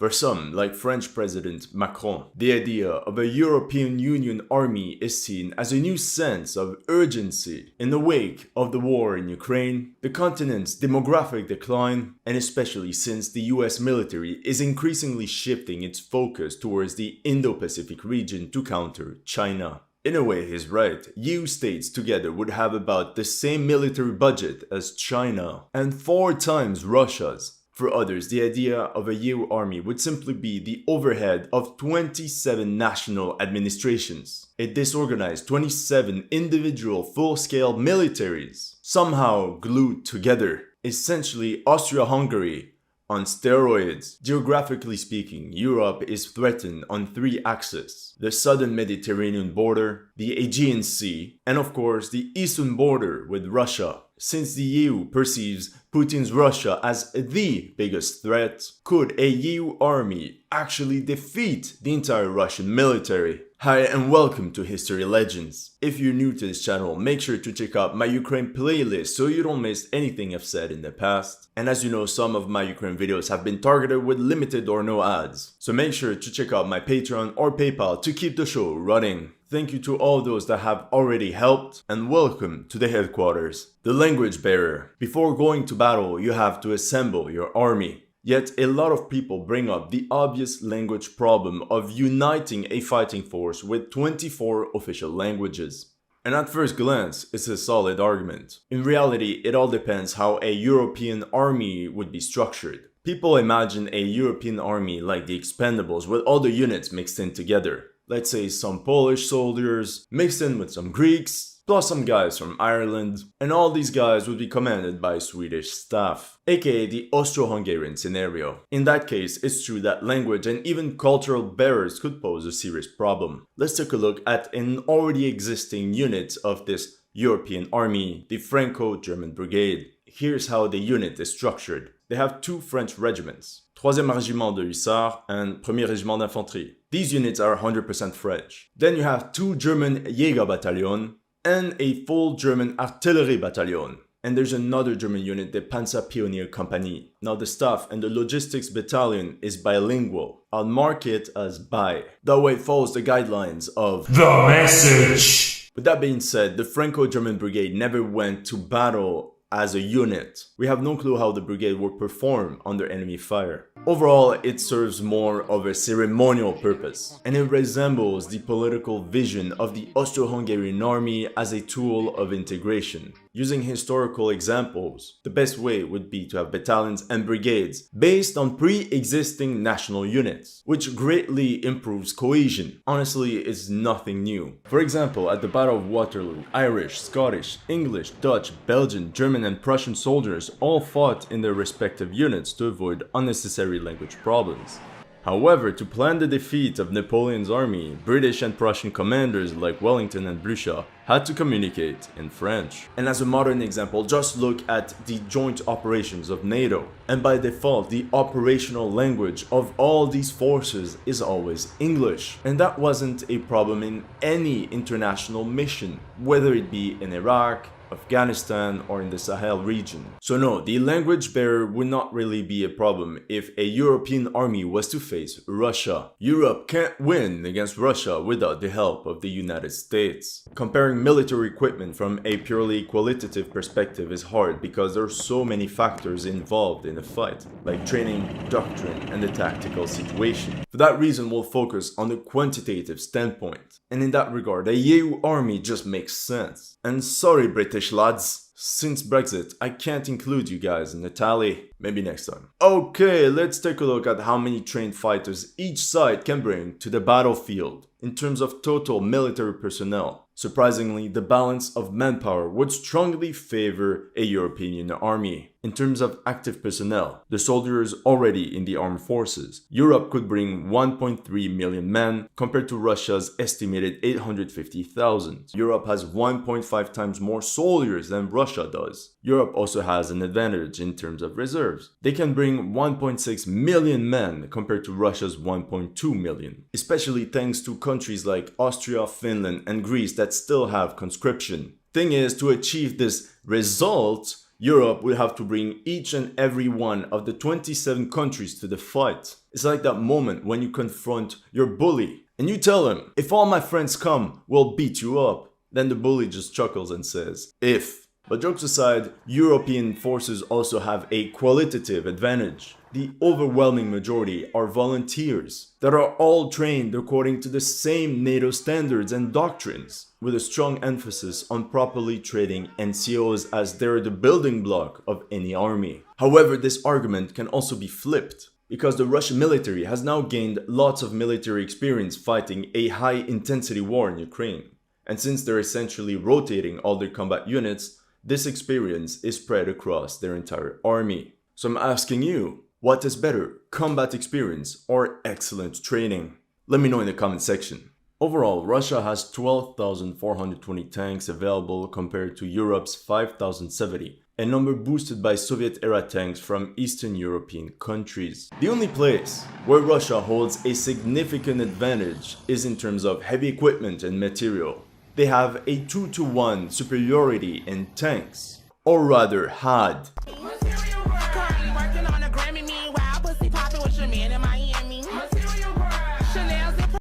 For some, like French President Macron, the idea of a European Union army is seen as a new sense of urgency in the wake of the war in Ukraine, the continent's demographic decline, and especially since the US military is increasingly shifting its focus towards the Indo-Pacific region to counter China. In a way, he's right. EU states together would have about the same military budget as China, and 4 times Russia's. For others, the idea of a EU army would simply be the overhead of 27 national administrations. A disorganized 27 individual full-scale militaries, somehow glued together. Essentially Austria-Hungary on steroids. Geographically speaking, Europe is threatened on 3 axes. The southern Mediterranean border, the Aegean Sea, and of course the eastern border with Russia. Since the EU perceives Putin's Russia as the biggest threat, could a EU army actually defeat the entire Russian military? Hi and welcome to History Legends. If you're new to this channel, make sure to check out my Ukraine playlist so you don't miss anything I've said in the past. And as you know, some of my Ukraine videos have been targeted with limited or no ads. So make sure to check out my Patreon or PayPal to keep the show running. Thank you to all those that have already helped, and welcome to the headquarters. The language barrier. Before going to battle, you have to assemble your army. Yet a lot of people bring up the obvious language problem of uniting a fighting force with 24 official languages. And at first glance, it's a solid argument. In reality, it all depends how a European army would be structured. People imagine a European army like the Expendables with all the units mixed in together. Let's say some Polish soldiers, mixed in with some Greeks, plus some guys from Ireland, and all these guys would be commanded by Swedish staff, aka the Austro-Hungarian scenario. In that case, it's true that language and even cultural barriers could pose a serious problem. Let's take a look at an already existing unit of this European army, the Franco-German Brigade. Here's how the unit is structured. They have 2 French regiments, 3e Régiment de Hussards and 1er Régiment d'Infanterie. These units are 100% French. Then you have 2 German Jäger Battalion and a full German Artillery Battalion. And there's another German unit, the Panzerpionier Company. Now the staff and the logistics battalion is bilingual. I'll mark it as bi. That way it follows the guidelines of the message. With that being said, the Franco-German Brigade never went to battle as a unit. We have no clue how the brigade would perform under enemy fire. Overall, it serves more of a ceremonial purpose, and it resembles the political vision of the Austro-Hungarian army as a tool of integration. Using historical examples, the best way would be to have battalions and brigades based on pre-existing national units, which greatly improves cohesion. Honestly, it's nothing new. For example, at the Battle of Waterloo, Irish, Scottish, English, Dutch, Belgian, German and Prussian soldiers all fought in their respective units to avoid unnecessary language problems. However, to plan the defeat of Napoleon's army, British and Prussian commanders like Wellington and Blucher had to communicate in French. And as a modern example, just look at the joint operations of NATO. And by default, the operational language of all these forces is always English. And that wasn't a problem in any international mission, whether it be in Iraq, Afghanistan, or in the Sahel region. So no, the language barrier would not really be a problem if a European army was to face Russia. Europe can't win against Russia without the help of the United States. Comparing military equipment from a purely qualitative perspective is hard because there are so many factors involved in a fight, like training, doctrine, and the tactical situation. For that reason, we'll focus on the quantitative standpoint. And in that regard, a EU army just makes sense. And sorry, British lads, since Brexit, I can't include you guys in the tally. Maybe next time. Okay, let's take a look at how many trained fighters each side can bring to the battlefield in terms of total military personnel. Surprisingly, the balance of manpower would strongly favor a European army. In terms of active personnel, the soldiers already in the armed forces, Europe could bring 1.3 million men compared to Russia's estimated 850,000. Europe has 1.5 times more soldiers than Russia does. Europe also has an advantage in terms of reserves. They can bring 1.6 million men compared to Russia's 1.2 million, especially thanks to countries like Austria, Finland, and Greece that still have conscription. Thing is, to achieve this result, Europe will have to bring each and every one of the 27 countries to the fight. It's like that moment when you confront your bully and you tell him, if all my friends come, we'll beat you up. Then the bully just chuckles and says, if. But jokes aside, European forces also have a qualitative advantage. The overwhelming majority are volunteers that are all trained according to the same NATO standards and doctrines, with a strong emphasis on properly training NCOs as they're the building block of any army. However, this argument can also be flipped, because the Russian military has now gained lots of military experience fighting a high-intensity war in Ukraine. And since they're essentially rotating all their combat units, this experience is spread across their entire army. So I'm asking you, what is better, combat experience or excellent training? Let me know in the comment section. Overall, Russia has 12,420 tanks available compared to Europe's 5,070, a number boosted by Soviet-era tanks from Eastern European countries. The only place where Russia holds a significant advantage is in terms of heavy equipment and material. They have a 2-to-1 superiority in tanks, or rather had.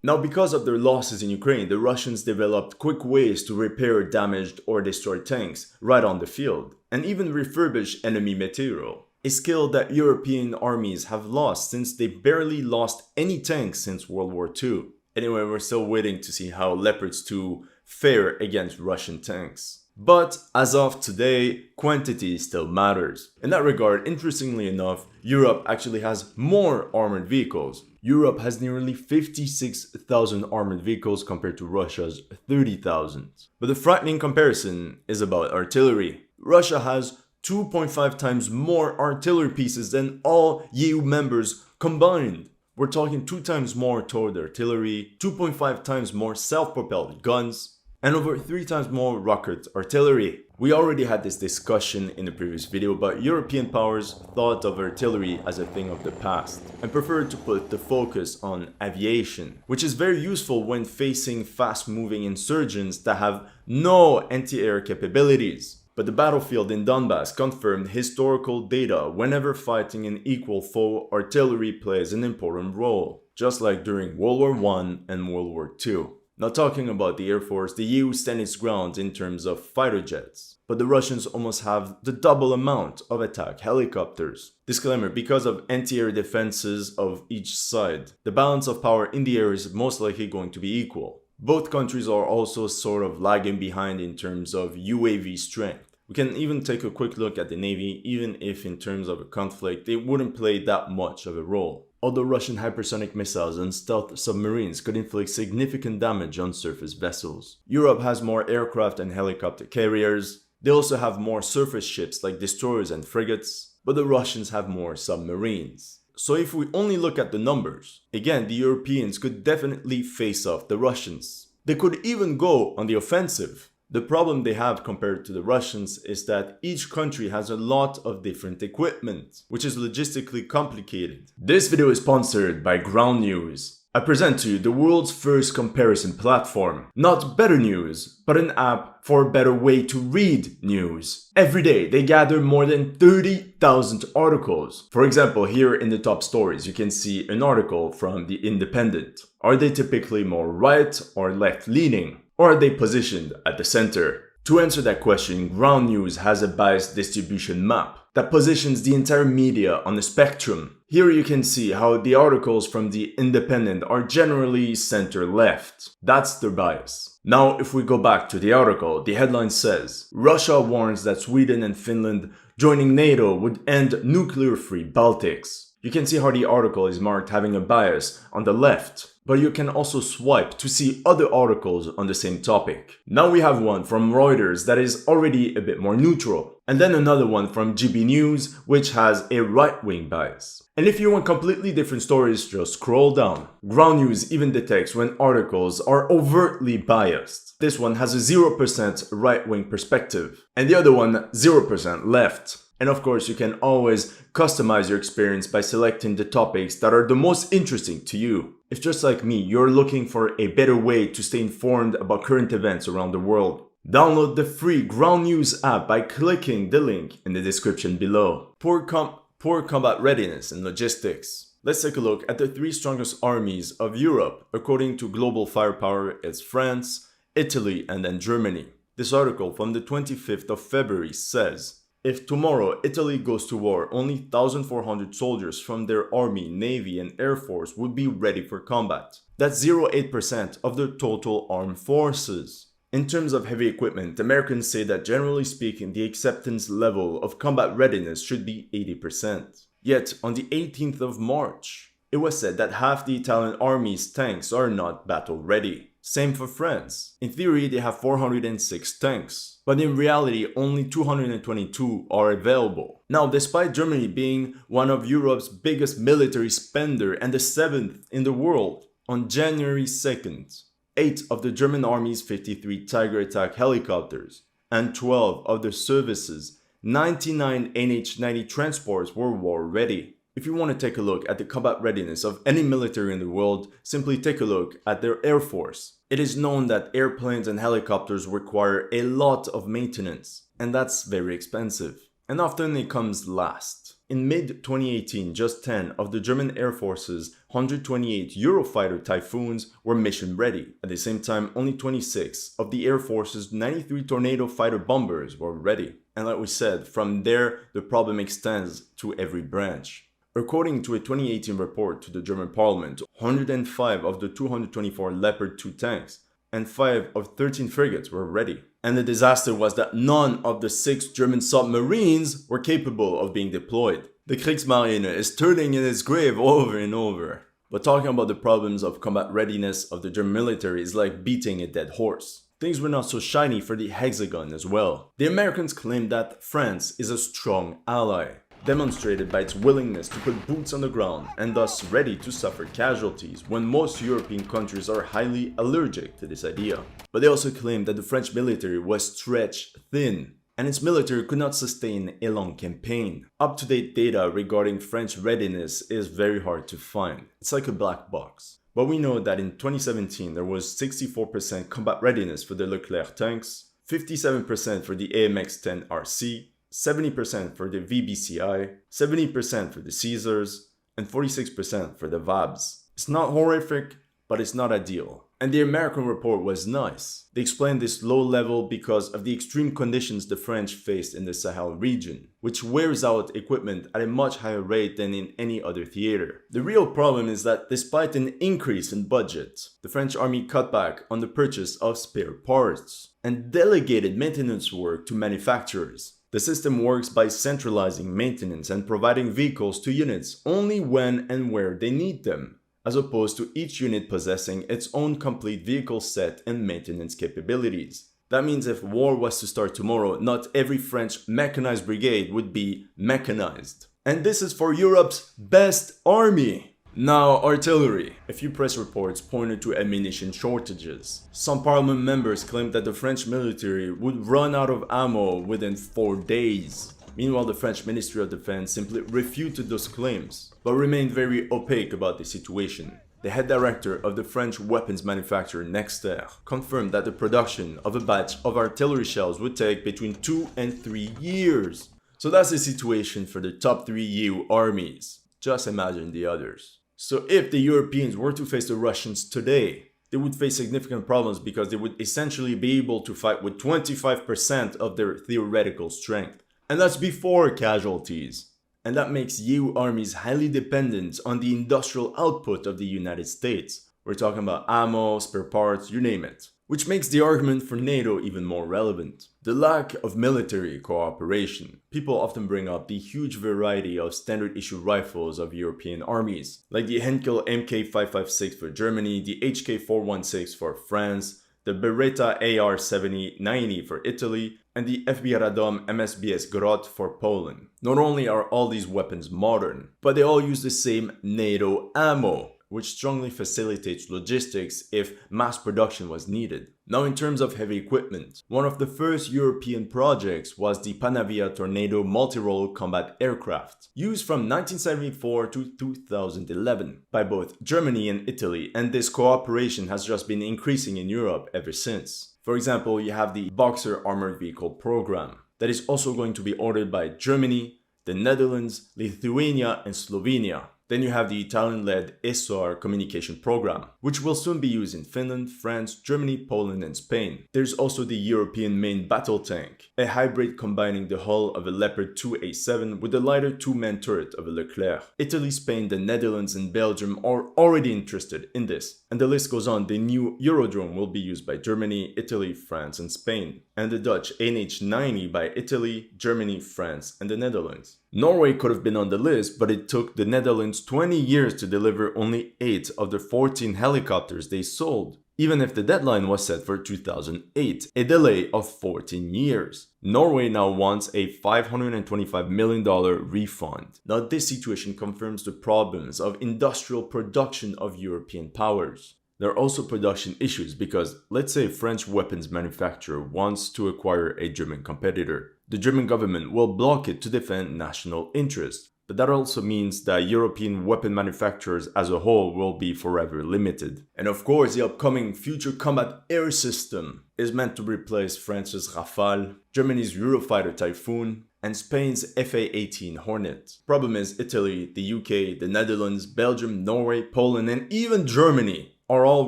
Now, because of their losses in Ukraine, the Russians developed quick ways to repair damaged or destroyed tanks right on the field, and even refurbish enemy material, a skill that European armies have lost since they barely lost any tanks since World War II. Anyway, we're still waiting to see how Leopards 2 fare against Russian tanks. But as of today, quantity still matters. In that regard, interestingly enough, Europe actually has more armored vehicles. Europe has nearly 56,000 armored vehicles compared to Russia's 30,000. But the frightening comparison is about artillery. Russia has 2.5 times more artillery pieces than all EU members combined. We're talking 2 times more towed artillery, 2.5 times more self-propelled guns, and over 3 times more rocket artillery. We already had this discussion in the previous video, but European powers thought of artillery as a thing of the past and preferred to put the focus on aviation, which is very useful when facing fast-moving insurgents that have no anti-air capabilities. But the battlefield in Donbass confirmed historical data: whenever fighting an equal foe, artillery plays an important role, just like during World War I and World War II. Now, talking about the Air Force, the EU stands its ground in terms of fighter jets, but the Russians almost have the double amount of attack helicopters. Disclaimer: because of anti-air defenses of each side, the balance of power in the air is most likely going to be equal. Both countries are also sort of lagging behind in terms of UAV strength. We can even take a quick look at the Navy, even if in terms of a conflict, they wouldn't play that much of a role. Although Russian hypersonic missiles and stealth submarines could inflict significant damage on surface vessels. Europe has more aircraft and helicopter carriers. They also have more surface ships like destroyers and frigates, but the Russians have more submarines. So if we only look at the numbers, again, the Europeans could definitely face off the Russians. They could even go on the offensive. The problem they have compared to the Russians is that each country has a lot of different equipment, which is logistically complicated. This video is sponsored by Ground News. I present to you the world's first comparison platform. Not better news, but an app for a better way to read news. Every day, they gather more than 30,000 articles. For example, here in the top stories, you can see an article from The Independent. Are they typically more right or left-leaning? Or are they positioned at the center? To answer that question, Ground News has a biased distribution map that positions the entire media on a spectrum. Here you can see how the articles from The Independent are generally center-left. That's their bias. Now, if we go back to the article, the headline says, Russia warns that Sweden and Finland joining NATO would end nuclear-free Baltics. You can see how the article is marked having a bias on the left, but you can also swipe to see other articles on the same topic. Now we have one from Reuters that is already a bit more neutral, and then another one from GB News which has a right-wing bias. And if you want completely different stories, just scroll down. Ground News even detects when articles are overtly biased. This one has a 0% right-wing perspective, and the other one 0% left. And of course, you can always customize your experience by selecting the topics that are the most interesting to you. If just like me, you're looking for a better way to stay informed about current events around the world, Download the free Ground News app by clicking the link in the description below. Poor combat readiness and logistics. Let's take a look at the three strongest armies of Europe. According to global firepower, it's France, Italy, and then Germany. This article from the 25th of February says, if tomorrow Italy goes to war, only 1,400 soldiers from their army, navy, and air force would be ready for combat. That's 0.8% of the total armed forces. In terms of heavy equipment, Americans say that generally speaking, the acceptance level of combat readiness should be 80%. Yet, on the 18th of March, it was said that half the Italian army's tanks are not battle ready. Same for France. In theory, they have 406 tanks, but in reality, only 222 are available. Now, despite Germany being one of Europe's biggest military spender and the 7th in the world, on January 2nd, 8 of the German army's 53 Tiger attack helicopters and 12 of the service's 99 NH-90 transports were war ready. If you want to take a look at the combat readiness of any military in the world, simply take a look at their air force. It is known that airplanes and helicopters require a lot of maintenance, and that's very expensive. And often it comes last. In mid-2018, just 10 of the German Air Force's 128 Eurofighter Typhoons were mission ready. At the same time, only 26 of the Air Force's 93 Tornado fighter bombers were ready. And like we said, from there, the problem extends to every branch. According to a 2018 report to the German parliament, 105 of the 224 Leopard 2 tanks and 5 of 13 frigates were ready. And the disaster was that none of the 6 German submarines were capable of being deployed. The Kriegsmarine is turning in its grave over and over. But talking about the problems of combat readiness of the German military is like beating a dead horse. Things were not so shiny for the Hexagon as well. The Americans claimed that France is a strong ally, demonstrated by its willingness to put boots on the ground and thus ready to suffer casualties when most European countries are highly allergic to this idea. But they also claimed that the French military was stretched thin and its military could not sustain a long campaign. Up-to-date data regarding French readiness is very hard to find. It's like a black box. But we know that in 2017 there was 64% combat readiness for the Leclerc tanks, 57% for the AMX-10 RC, 70% for the VBCI, 70% for the Caesars, and 46% for the VABs. It's not horrific, but it's not ideal. And the American report was nice. They explained this low level because of the extreme conditions the French faced in the Sahel region, which wears out equipment at a much higher rate than in any other theater. The real problem is that despite an increase in budget, the French army cut back on the purchase of spare parts and delegated maintenance work to manufacturers. The system works by centralizing maintenance and providing vehicles to units only when and where they need them, as opposed to each unit possessing its own complete vehicle set and maintenance capabilities. That means if war was to start tomorrow, not every French mechanized brigade would be mechanized. And this is for Europe's best army! Now, artillery. A few press reports pointed to ammunition shortages. Some parliament members claimed that the French military would run out of ammo within 4 days. Meanwhile, the French Ministry of Defense simply refuted those claims, but remained very opaque about the situation. The head director of the French weapons manufacturer Nexter confirmed that the production of a batch of artillery shells would take between 2 and 3 years. So that's the situation for the top 3 EU armies. Just imagine the others. So if the Europeans were to face the Russians today, they would face significant problems because they would essentially be able to fight with 25% of their theoretical strength. And that's before casualties. And that makes EU armies highly dependent on the industrial output of the United States. We're talking about ammo, spare parts, you name it. Which makes the argument for NATO even more relevant. The lack of military cooperation. People often bring up the huge variety of standard issue rifles of European armies, like the Henkel MK556 for Germany, the HK416 for France, the Beretta AR-7090 for Italy, and the FB Radom MSBS Grot for Poland. Not only are all these weapons modern, but they all use the same NATO ammo, which strongly facilitates logistics if mass production was needed. Now, in terms of heavy equipment, one of the first European projects was the Panavia Tornado multi-role combat aircraft, used from 1974 to 2011 by both Germany and Italy, and this cooperation has just been increasing in Europe ever since. For example, you have the Boxer armored vehicle program that is also going to be ordered by Germany, the Netherlands, Lithuania, and Slovenia. Then you have the Italian-led ESOR communication program, which will soon be used in Finland, France, Germany, Poland, and Spain. There's also the European main battle tank, a hybrid combining the hull of a Leopard 2A7 with the lighter two-man turret of a Leclerc. Italy, Spain, the Netherlands, and Belgium are already interested in this. And the list goes on. The new Eurodrone will be used by Germany, Italy, France, and Spain. And the Dutch NH90 by Italy, Germany, France, and the Netherlands. Norway could have been on the list, but it took the Netherlands 20 years to deliver only 8 of the 14 helicopters they sold, even if the deadline was set for 2008, a delay of 14 years. Norway now wants a $525 million refund. Now this situation confirms the problems of industrial production of European powers. There are also production issues because, let's say a French weapons manufacturer wants to acquire a German competitor. The German government will block it to defend national interests. But that also means that European weapon manufacturers as a whole will be forever limited. And of course, the upcoming Future Combat Air System is meant to replace France's Rafale, Germany's Eurofighter Typhoon, and Spain's FA-18 Hornet. Problem is, Italy, the UK, the Netherlands, Belgium, Norway, Poland, and even Germany are all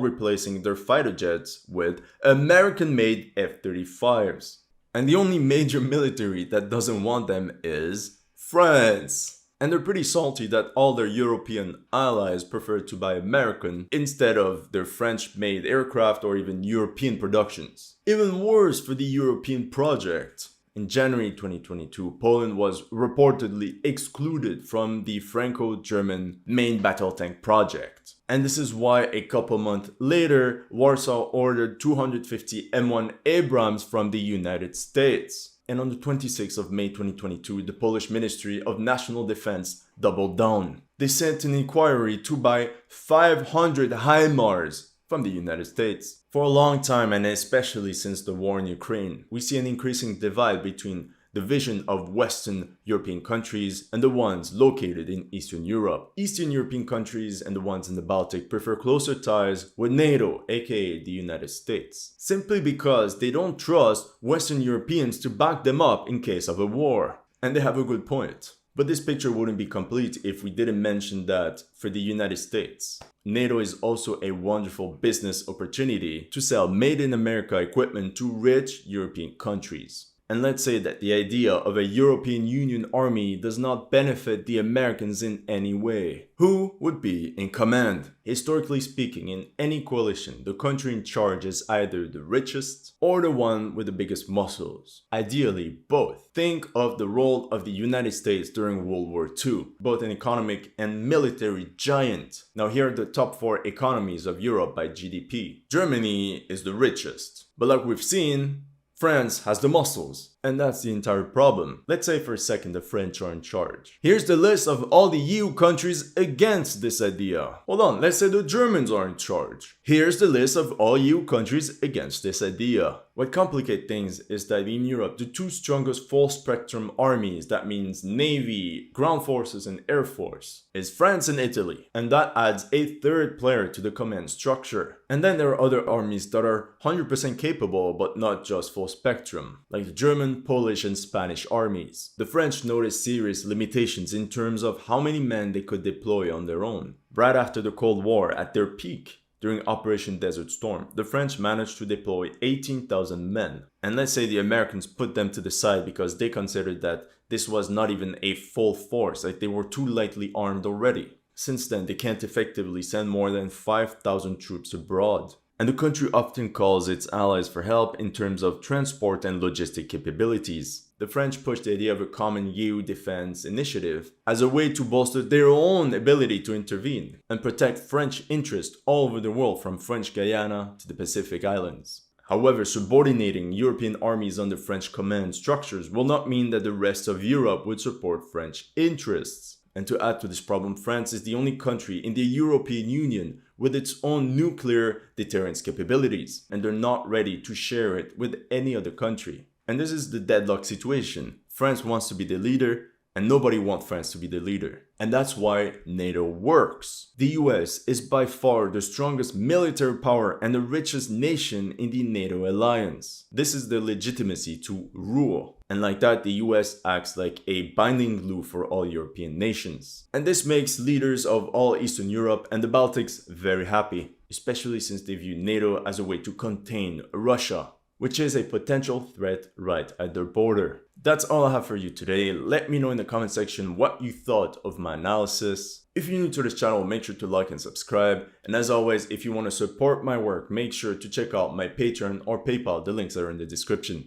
replacing their fighter jets with American-made F-35s. And the only major military that doesn't want them is France. And they're pretty salty that all their European allies prefer to buy American instead of their French-made aircraft or even European productions. Even worse for the European project. In January 2022, Poland was reportedly excluded from the Franco-German main battle tank project. And this is why a couple months later, Warsaw ordered 250 M1 Abrams from the United States. And on the 26th of May 2022, the Polish Ministry of National Defense doubled down. They sent an inquiry to buy 500 HIMARS from the United States. For a long time, and especially since the war in Ukraine, we see an increasing divide between the vision of Western European countries and the ones located in Eastern Europe. Eastern European countries and the ones in the Baltic prefer closer ties with NATO, aka the United States, simply because they don't trust Western Europeans to back them up in case of a war. And they have a good point. But this picture wouldn't be complete if we didn't mention that for the United States, NATO is also a wonderful business opportunity to sell made in America equipment to rich European countries. And let's say that the idea of a European Union army does not benefit the Americans in any way. Who would be in command? Historically speaking, in any coalition, the country in charge is either the richest or the one with the biggest muscles. Ideally, both. Think of the role of the United States during World War II, both an economic and military giant. Now here are the top 4 economies of Europe by GDP. Germany is the richest, but like we've seen, France has the muscles, and that's the entire problem. Let's say for a second the French are in charge. Here's the list of all the EU countries against this idea. Hold on, let's say the Germans are in charge. Here's the list of all EU countries against this idea. What complicates things is that in Europe, the 2 strongest full-spectrum armies, that means Navy, Ground Forces, and Air Force, is France and Italy. And that adds a 3rd player to the command structure. And then there are other armies that are 100% capable, but not just full-spectrum, like the German, Polish, and Spanish armies. The French noticed serious limitations in terms of how many men they could deploy on their own. Right after the Cold War, at their peak, during Operation Desert Storm, the French managed to deploy 18,000 men. And let's say the Americans put them to the side because they considered that this was not even a full force, like they were too lightly armed already. Since then, they can't effectively send more than 5,000 troops abroad. And the country often calls its allies for help in terms of transport and logistic capabilities. The French pushed the idea of a common EU defense initiative as a way to bolster their own ability to intervene and protect French interests all over the world, from French Guyana to the Pacific Islands. However, subordinating European armies under French command structures will not mean that the rest of Europe would support French interests. And to add to this problem, France is the only country in the European Union with its own nuclear deterrence capabilities, and they're not ready to share it with any other country. And this is the deadlock situation. France wants to be the leader, and nobody wants France to be the leader. And that's why NATO works. The US is by far the strongest military power and the richest nation in the NATO alliance. This is the legitimacy to rule. And like that, the US acts like a binding glue for all European nations. And this makes leaders of all Eastern Europe and the Baltics very happy, especially since they view NATO as a way to contain Russia, which is a potential threat right at their border. That's all I have for you today. Let me know in the comment section what you thought of my analysis. If you're new to this channel, make sure to like and subscribe. And as always, if you want to support my work, make sure to check out my Patreon or PayPal. The links are in the description.